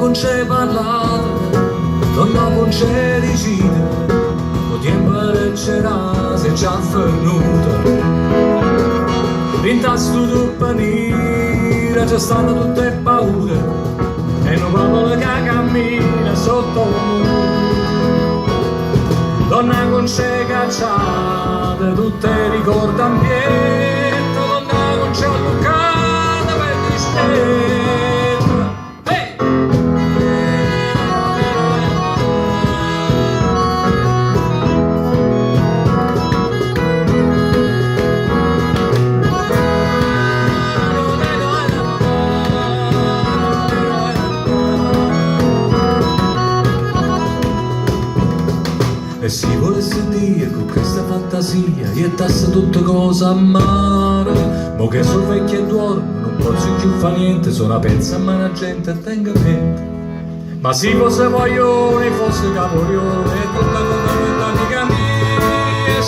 non c'è parlato, donna non c'è decide, lo tempo c'era se già venuto. L'intasto tu panira, ci stanno tutte paure, e un popolo che cammina sotto il muro. Donna non c'è cacciata, tutte ricordano pietro, donna non c'è allucata per tristezza. E si volesse dire con questa fantasia iettasse tutte cose a mare, mo che sono vecchi e dormo non posso più fare niente, sono una pensa a mano gente e tenga mente. Ma se fosse voglione, fosse capolione, tutta la amica mia,